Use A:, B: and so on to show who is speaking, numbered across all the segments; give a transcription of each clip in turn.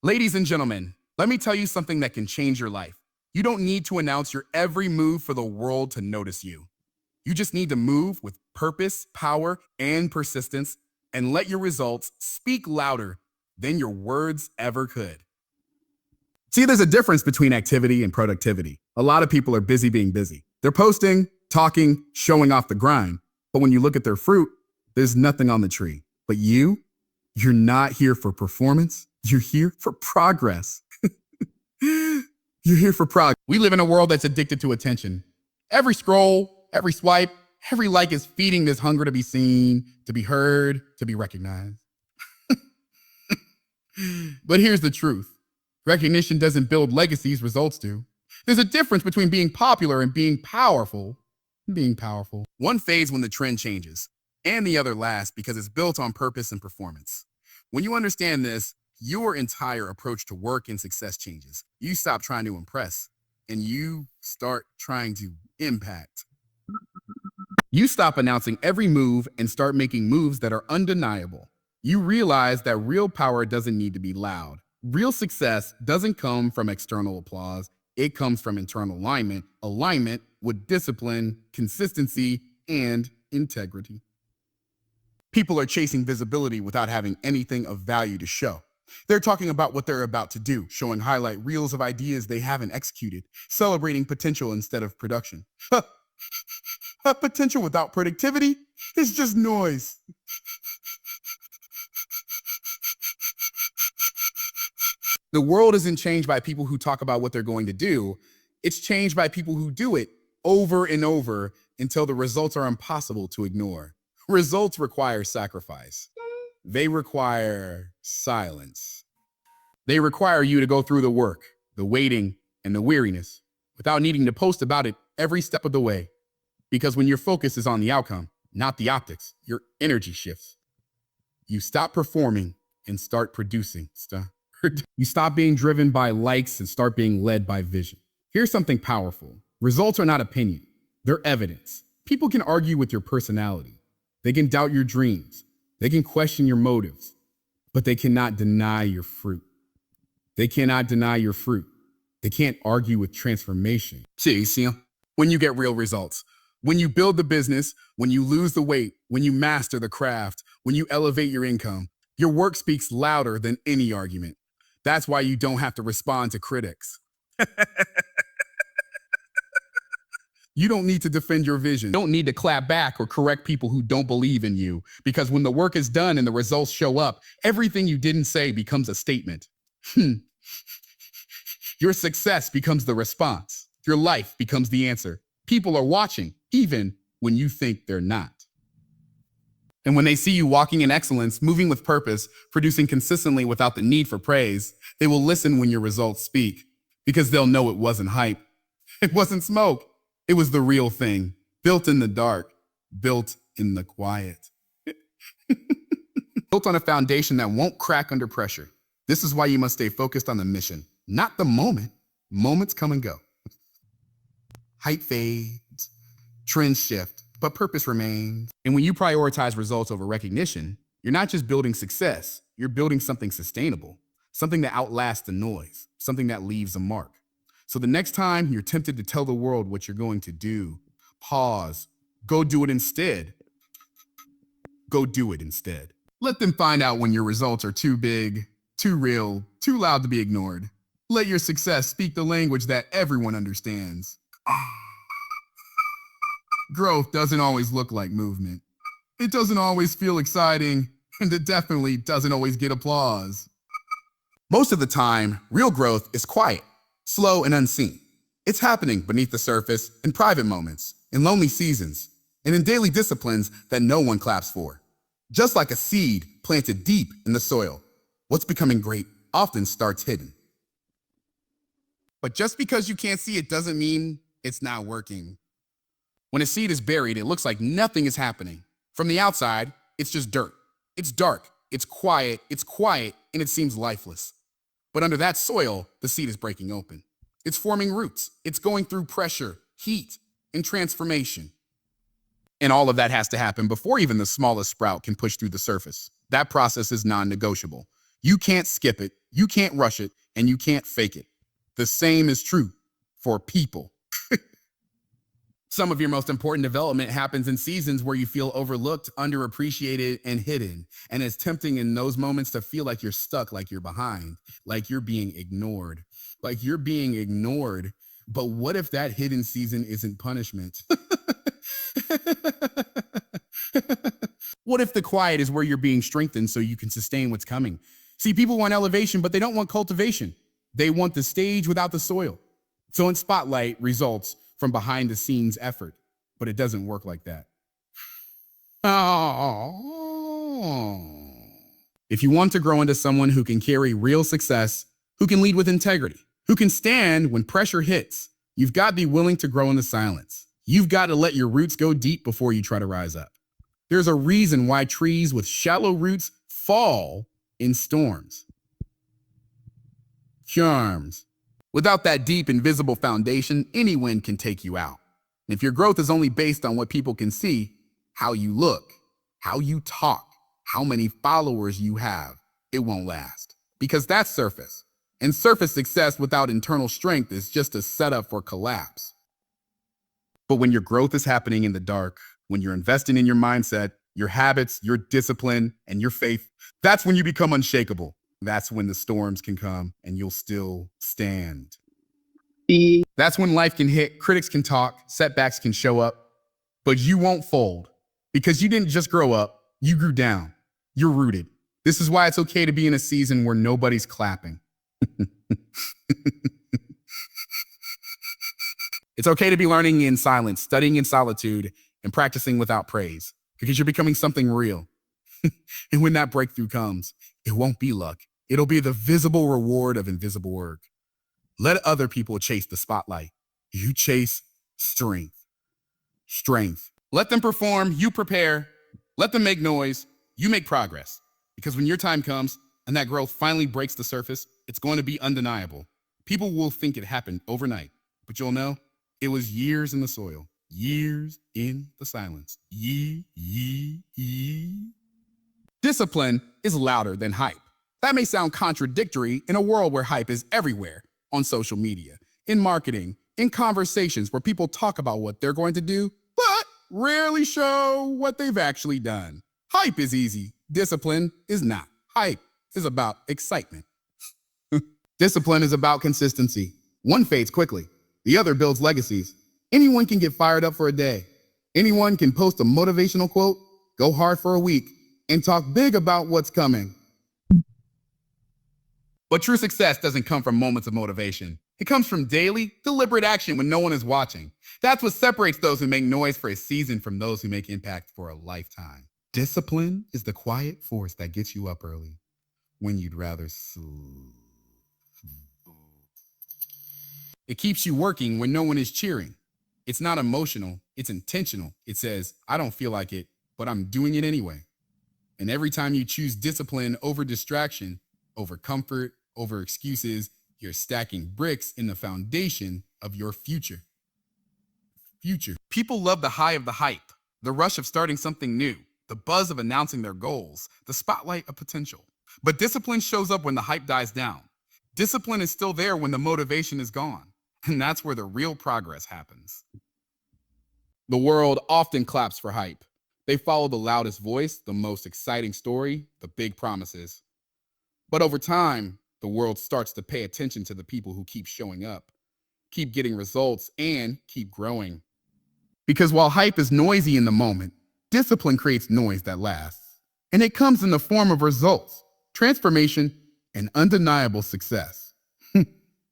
A: Ladies and gentlemen, let me tell you something that can change your life. You don't need to announce your every move for the world to notice you. You just need to move with purpose, power, and persistence, and let your results speak louder than your words ever could. See, there's a difference between activity and productivity. A lot of people are busy being busy. They're posting, talking, showing off the grind. But when you look at their fruit, there's nothing on the tree. But you're not here for performance. You're here for progress. You're here for progress. We live in a world that's addicted to attention. Every scroll, every swipe, every like is feeding this hunger to be seen, to be heard, to be recognized. But here's the truth. Recognition doesn't build legacies, results do. There's a difference between being popular and being powerful. One fades when the trend changes, and the other lasts because it's built on purpose and performance. When you understand this, your entire approach to work and success changes. You stop trying to impress, and you start trying to impact. You stop announcing every move and start making moves that are undeniable. You realize that real power doesn't need to be loud. Real success doesn't come from external applause. It comes from internal alignment with discipline, consistency, and integrity. People are chasing visibility without having anything of value to show. They're talking about what they're about to do, showing highlight reels of ideas they haven't executed, celebrating potential instead of production. Potential without productivity is just noise. The world isn't changed by people who talk about what they're going to do. It's changed by people who do it over and over until the results are impossible to ignore. Results require sacrifice. They require silence. They require you to go through the work, the waiting, and the weariness without needing to post about it every step of the way. Because when your focus is on the outcome, not the optics, your energy shifts. You stop performing and start producing stuff. You stop being driven by likes and start being led by vision. Here's something powerful. Results are not opinion. They're evidence. People can argue with your personality. They can doubt your dreams. They can question your motives, but they cannot deny your fruit. They cannot deny your fruit. They can't argue with transformation. See, when you get real results, when you build the business, when you lose the weight, when you master the craft, when you elevate your income, your work speaks louder than any argument. That's why you don't have to respond to critics. You don't need to defend your vision. You don't need to clap back or correct people who don't believe in you, because when the work is done and the results show up, everything you didn't say becomes a statement. Your success becomes the response. Your life becomes the answer. People are watching, even when you think they're not. And when they see you walking in excellence, moving with purpose, producing consistently without the need for praise, they will listen when your results speak, because they'll know it wasn't hype. It wasn't smoke. It was the real thing, built in the dark, built in the quiet. Built on a foundation that won't crack under pressure. This is why you must stay focused on the mission, not the moment. Moments come and go. Hype fades, trends shift, but purpose remains. And when you prioritize results over recognition, you're not just building success, you're building something sustainable, something that outlasts the noise, something that leaves a mark. So the next time you're tempted to tell the world what you're going to do, pause, go do it instead. Go do it instead. Let them find out when your results are too big, too real, too loud to be ignored. Let your success speak the language that everyone understands. Growth doesn't always look like movement. It doesn't always feel exciting, and it definitely doesn't always get applause. Most of the time, real growth is quiet, slow and unseen. It's happening beneath the surface, in private moments, in lonely seasons, and in daily disciplines that no one claps for. Just like a seed planted deep in the soil, what's becoming great often starts hidden. But just because you can't see it doesn't mean it's not working. When a seed is buried, it looks like nothing is happening. From the outside, it's just dirt. It's dark, it's quiet, and it seems lifeless. But under that soil, the seed is breaking open. It's forming roots. It's going through pressure, heat, and transformation. And all of that has to happen before even the smallest sprout can push through the surface. That process is non-negotiable. You can't skip it. You can't rush it, and you can't fake it. The same is true for people. Some of your most important development happens in seasons where you feel overlooked, underappreciated, and hidden. And it's tempting in those moments to feel like you're stuck, like you're behind, like you're being ignored, like you're being ignored. But what if that hidden season isn't punishment? What if the quiet is where you're being strengthened so you can sustain what's coming? See, people want elevation, but they don't want cultivation. They want the stage without the soil. So in spotlight results from behind the scenes effort, but it doesn't work like that. Oh. If you want to grow into someone who can carry real success, who can lead with integrity, who can stand when pressure hits, you've got to be willing to grow in the silence. You've got to let your roots go deep before you try to rise up. There's a reason why trees with shallow roots fall in storms. Charms. Without that deep, invisible foundation, any wind can take you out. And if your growth is only based on what people can see, how you look, how you talk, how many followers you have, it won't last. Because that's surface. And surface success without internal strength is just a setup for collapse. But when your growth is happening in the dark, when you're investing in your mindset, your habits, your discipline, and your faith, that's when you become unshakable. That's when the storms can come and you'll still stand. That's when life can hit, critics can talk, setbacks can show up, but you won't fold because you didn't just grow up, you grew down. You're rooted. This is why it's okay to be in a season where nobody's clapping. It's okay to be learning in silence, studying in solitude, and practicing without praise because you're becoming something real. And when that breakthrough comes, it won't be luck. It'll be the visible reward of invisible work. Let other people chase the spotlight. You chase strength. Strength. Let them perform, you prepare. Let them make noise, you make progress. Because when your time comes and that growth finally breaks the surface, it's going to be undeniable. People will think it happened overnight, but you'll know it was years in the soil, years in the silence. Discipline is louder than hype. That may sound contradictory in a world where hype is everywhere, on social media, in marketing, in conversations where people talk about what they're going to do, but rarely show what they've actually done. Hype is easy. Discipline is not. Hype is about excitement. Discipline is about consistency. One fades quickly. The other builds legacies. Anyone can get fired up for a day. Anyone can post a motivational quote, go hard for a week, and talk big about what's coming. But true success doesn't come from moments of motivation. It comes from daily, deliberate action when no one is watching. That's what separates those who make noise for a season from those who make impact for a lifetime. Discipline is the quiet force that gets you up early when you'd rather sleep. It keeps you working when no one is cheering. It's not emotional, it's intentional. It says, I don't feel like it, but I'm doing it anyway. And every time you choose discipline over distraction, over comfort, over excuses, you're stacking bricks in the foundation of your future. People love the high of the hype, the rush of starting something new, the buzz of announcing their goals, the spotlight of potential. But discipline shows up when the hype dies down. Discipline is still there when the motivation is gone. And that's where the real progress happens. The world often claps for hype. They follow the loudest voice, the most exciting story, the big promises. But over time, the world starts to pay attention to the people who keep showing up, keep getting results, and keep growing. Because while hype is noisy in the moment, discipline creates noise that lasts. And it comes in the form of results, transformation, and undeniable success.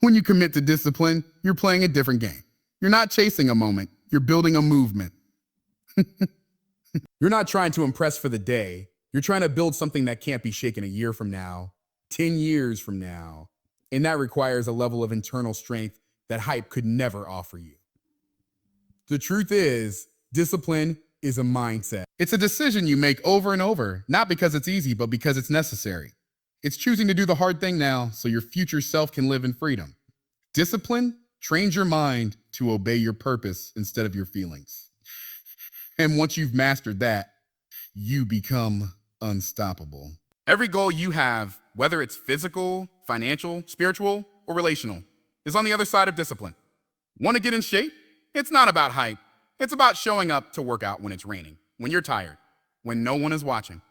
A: When you commit to discipline, you're playing a different game. You're not chasing a moment, you're building a movement. You're not trying to impress for the day. You're trying to build something that can't be shaken a year from now, 10 years from now. And that requires a level of internal strength that hype could never offer you. The truth is, discipline is a mindset. It's a decision you make over and over, not because it's easy, but because it's necessary. It's choosing to do the hard thing now so your future self can live in freedom. Discipline trains your mind to obey your purpose instead of your feelings. And once you've mastered that, you become unstoppable. Every goal you have whether it's physical, financial, spiritual, or relational, is on the other side of discipline. Want to get in shape? It's not about hype. It's about showing up to work out when it's raining, when you're tired, when no one is watching.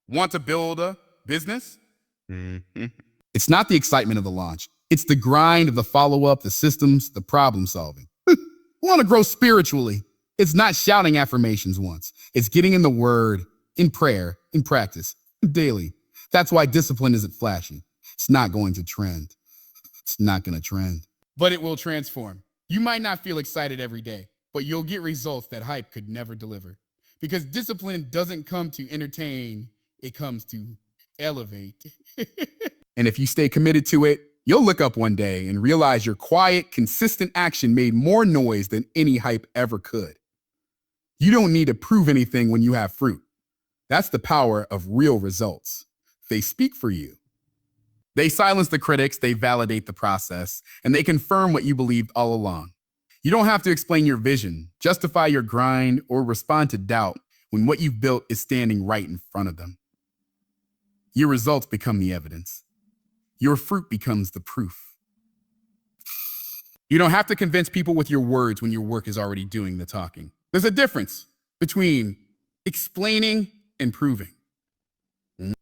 A: Want to build a business? It's not the excitement of the launch. It's the grind of the follow-up, the systems, the problem solving. Want to grow spiritually? It's not shouting affirmations once. It's getting in the word, in prayer, in practice, daily. That's why discipline isn't flashy. It's not going to trend. It's not going to trend. But it will transform. You might not feel excited every day, but you'll get results that hype could never deliver. Because discipline doesn't come to entertain, it comes to elevate. And if you stay committed to it, you'll look up one day and realize your quiet, consistent action made more noise than any hype ever could. You don't need to prove anything when you have fruit. That's the power of real results. They speak for you. They silence the critics, they validate the process, and they confirm what you believed all along. You don't have to explain your vision, justify your grind, or respond to doubt when what you've built is standing right in front of them. Your results become the evidence. Your fruit becomes the proof. You don't have to convince people with your words when your work is already doing the talking. There's a difference between explaining and proving.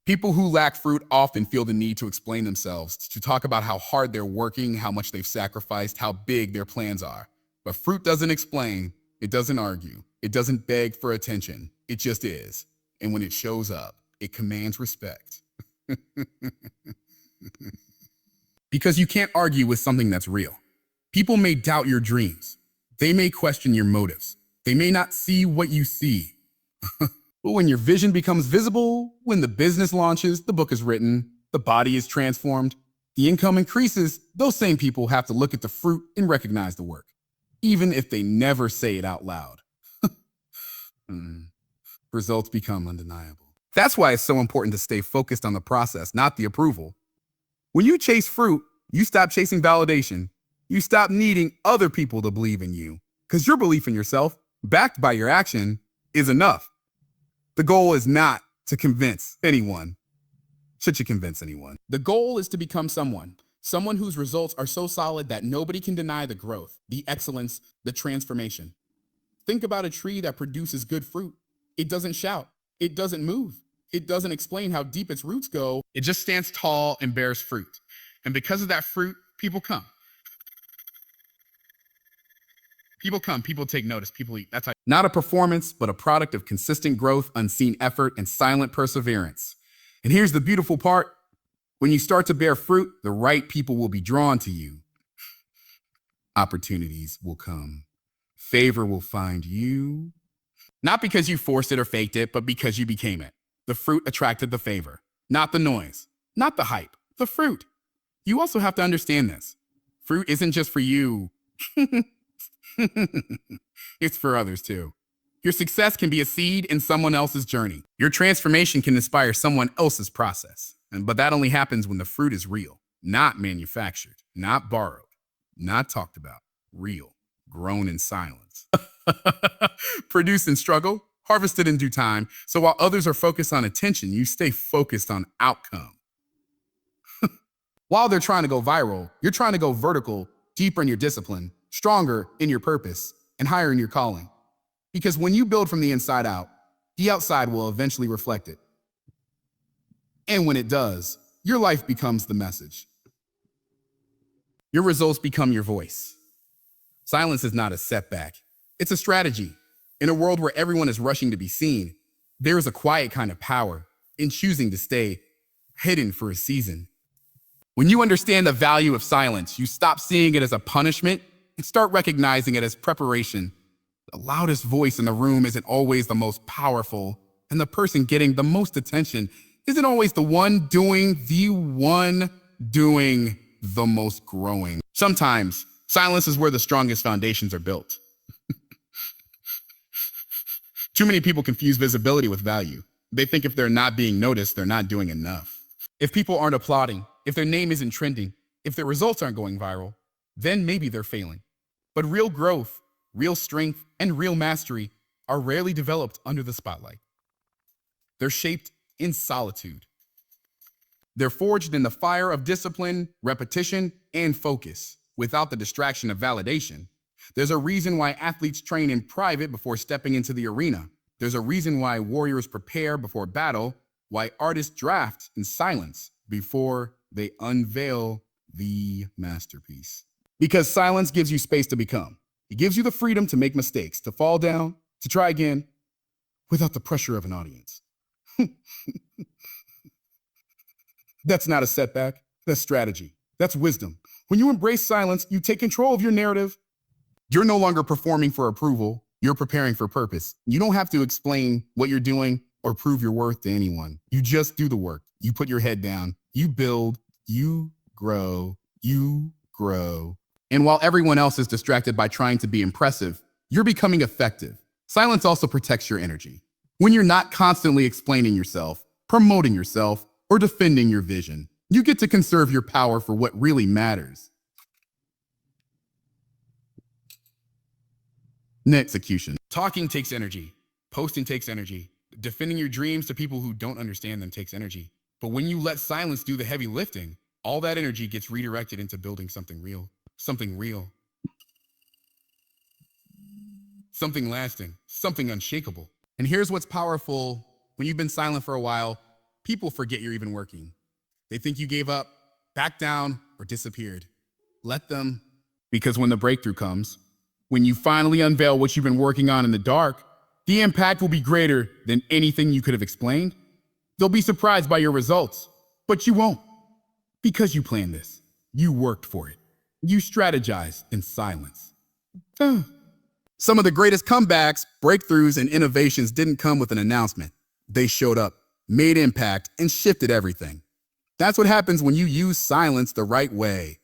A: People who lack fruit often feel the need to explain themselves, to talk about how hard they're working, how much they've sacrificed, how big their plans are. But fruit doesn't explain, it doesn't argue, it doesn't beg for attention, it just is. And when it shows up, it commands respect. Because you can't argue with something that's real. People may doubt your dreams. They may question your motives. They may not see what you see. But when your vision becomes visible, when the business launches, the book is written, the body is transformed, the income increases, those same people have to look at the fruit and recognize the work, even if they never say it out loud. Results become undeniable. That's why it's so important to stay focused on the process, not the approval. When you chase fruit, you stop chasing validation. You stop needing other people to believe in you, because your belief in yourself, backed by your action, is enough. The goal is not to convince anyone. Should you convince anyone? The goal is to become someone whose results are so solid that nobody can deny the growth, the excellence, the transformation. Think about a tree that produces good fruit. It doesn't shout. It doesn't move. It doesn't explain how deep its roots go. It just stands tall and bears fruit. And because of that fruit, people come. People come, people take notice, people eat. That's how. Not a performance, but a product of consistent growth, unseen effort, and silent perseverance. And here's the beautiful part. When you start to bear fruit, the right people will be drawn to you. Opportunities will come. Favor will find you. Not because you forced it or faked it, but because you became it. The fruit attracted the favor, not the noise, not the hype, the fruit. You also have to understand this. Fruit isn't just for you. It's for others too. Your success can be a seed in someone else's journey. Your transformation can inspire someone else's process. But that only happens when the fruit is real, not manufactured, not borrowed, not talked about, real, grown in silence. Produced in struggle, harvested in due time. So while others are focused on attention, you stay focused on outcome. While they're trying to go viral, you're trying to go vertical, deeper in your discipline, stronger in your purpose, and higher in your calling. Because when you build from the inside out, the outside will eventually reflect it. And when it does, your life becomes the message. Your results become your voice. Silence is not a setback. It's a strategy. In a world where everyone is rushing to be seen, there is a quiet kind of power in choosing to stay hidden for a season. When you understand the value of silence, you stop seeing it as a punishment and start recognizing it as preparation. The loudest voice in the room isn't always the most powerful, and the person getting the most attention isn't always the one doing the most growing. Sometimes silence is where the strongest foundations are built. Too many people confuse visibility with value. They think if they're not being noticed, they're not doing enough. If people aren't applauding, if their name isn't trending, if their results aren't going viral, then maybe they're failing. But real growth, real strength, and real mastery are rarely developed under the spotlight. They're shaped in solitude. They're forged in the fire of discipline, repetition, and focus, without the distraction of validation. There's a reason why athletes train in private before stepping into the arena. There's a reason why warriors prepare before battle, why artists draft in silence before they unveil the masterpiece. Because silence gives you space to become. It gives you the freedom to make mistakes, to fall down, to try again, without the pressure of an audience. That's not a setback. That's strategy. That's wisdom. When you embrace silence, you take control of your narrative. You're no longer performing for approval. You're preparing for purpose. You don't have to explain what you're doing or prove your worth to anyone. You just do the work. You put your head down. You build. You grow. You grow. And while everyone else is distracted by trying to be impressive, you're becoming effective. Silence also protects your energy. When you're not constantly explaining yourself, promoting yourself, or defending your vision, you get to conserve your power for what really matters. Execution. Talking takes energy. Posting takes energy. Defending your dreams to people who don't understand them takes energy. But when you let silence do the heavy lifting, all that energy gets redirected into building something real. Something real. Something lasting. Something unshakable. And here's what's powerful. When you've been silent for a while, people forget you're even working. They think you gave up, backed down, or disappeared. Let them. Because when the breakthrough comes, when you finally unveil what you've been working on in the dark, the impact will be greater than anything you could have explained. They'll be surprised by your results, but you won't. Because you planned this. You worked for it. You strategized in silence. Some of the greatest comebacks, breakthroughs, and innovations didn't come with an announcement. They showed up, made impact, and shifted everything. That's what happens when you use silence the right way.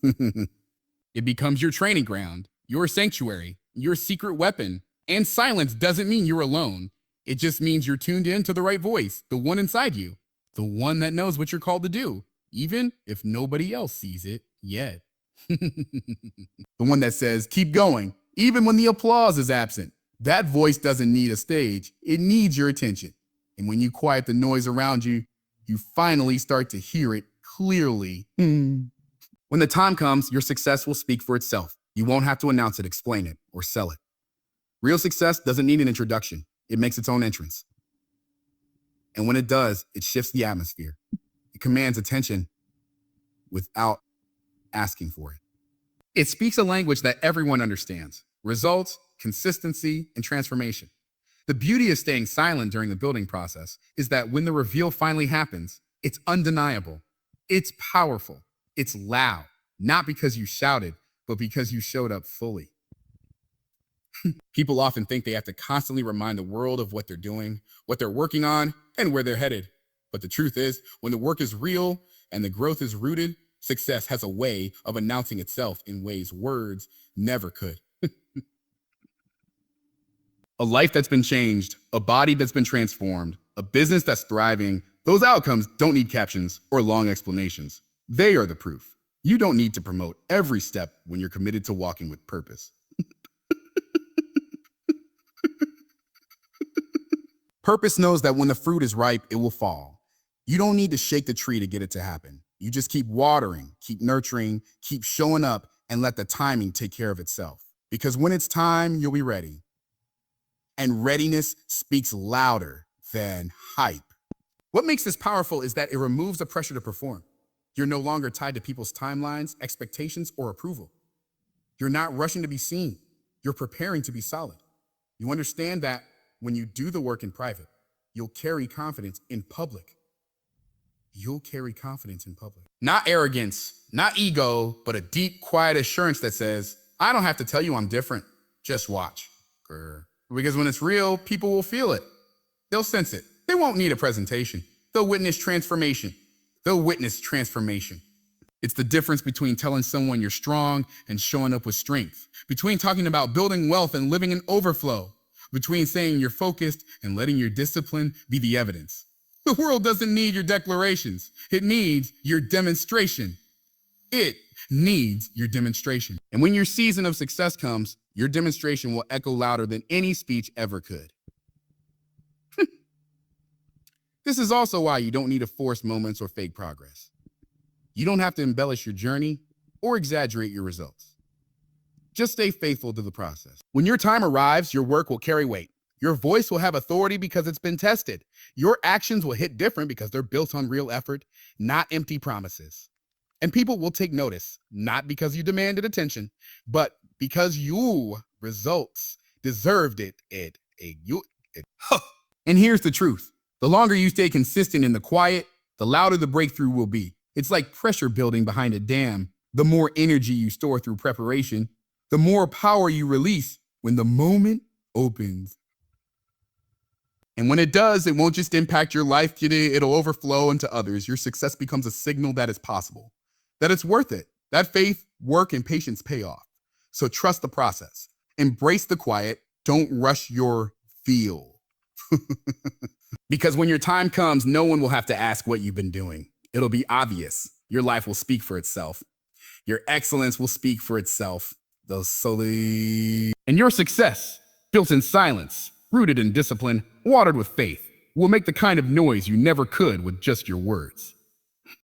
A: It becomes your training ground, your sanctuary, your secret weapon. And silence doesn't mean you're alone. It just means you're tuned in to the right voice, the one inside you, the one that knows what you're called to do, even if nobody else sees it yet. The one that says, keep going, even when the applause is absent. That voice doesn't need a stage. It needs your attention. And when you quiet the noise around you, you finally start to hear it clearly. When the time comes, your success will speak for itself. You won't have to announce it, explain it, or sell it. Real success doesn't need an introduction. It makes its own entrance. And when it does, it shifts the atmosphere. It commands attention without asking for it. It speaks a language that everyone understands. Results, consistency, and transformation. The beauty of staying silent during the building process is that when the reveal finally happens, it's undeniable. It's powerful. It's loud. Not because you shouted, but because you showed up fully. People often think they have to constantly remind the world of what they're doing, what they're working on, and where they're headed. But the truth is, when the work is real and the growth is rooted, success has a way of announcing itself in ways words never could. A life that's been changed, a body that's been transformed, a business that's thriving, those outcomes don't need captions or long explanations. They are the proof. You don't need to promote every step when you're committed to walking with purpose. Purpose knows that when the fruit is ripe, it will fall. You don't need to shake the tree to get it to happen. You just keep watering, keep nurturing, keep showing up, and let the timing take care of itself. Because when it's time, you'll be ready. And readiness speaks louder than hype. What makes this powerful is that it removes the pressure to perform. You're no longer tied to people's timelines, expectations, or approval. You're not rushing to be seen. You're preparing to be solid. You understand that when you do the work in private, you'll carry confidence in public. You'll carry confidence in public. Not arrogance, not ego, but a deep, quiet assurance that says, I don't have to tell you I'm different. Just watch. Because when it's real, people will feel it. They'll sense it. They won't need a presentation. They'll witness transformation. They'll witness transformation. It's the difference between telling someone you're strong and showing up with strength. Between talking about building wealth and living in overflow. Between saying you're focused and letting your discipline be the evidence. The world doesn't need your declarations. It needs your demonstration. It needs your demonstration. And when your season of success comes, your demonstration will echo louder than any speech ever could. This is also why you don't need to force moments or fake progress. You don't have to embellish your journey or exaggerate your results. Just stay faithful to the process. When your time arrives, your work will carry weight. Your voice will have authority because it's been tested. Your actions will hit different because they're built on real effort, not empty promises. And people will take notice, not because you demanded attention, but because you results deserved it. And here's the truth. The longer you stay consistent in the quiet, the louder the breakthrough will be. It's like pressure building behind a dam. The more energy you store through preparation, the more power you release when the moment opens. And when it does, it won't just impact your life, it'll overflow into others. Your success becomes a signal that it's possible, that it's worth it, that faith, work, and patience pay off. So trust the process. Embrace the quiet. Don't rush your feel. Because when your time comes, no one will have to ask what you've been doing. It'll be obvious. Your life will speak for itself. Your excellence will speak for itself. And your success, built in silence, rooted in discipline, watered with faith, will make the kind of noise you never could with just your words.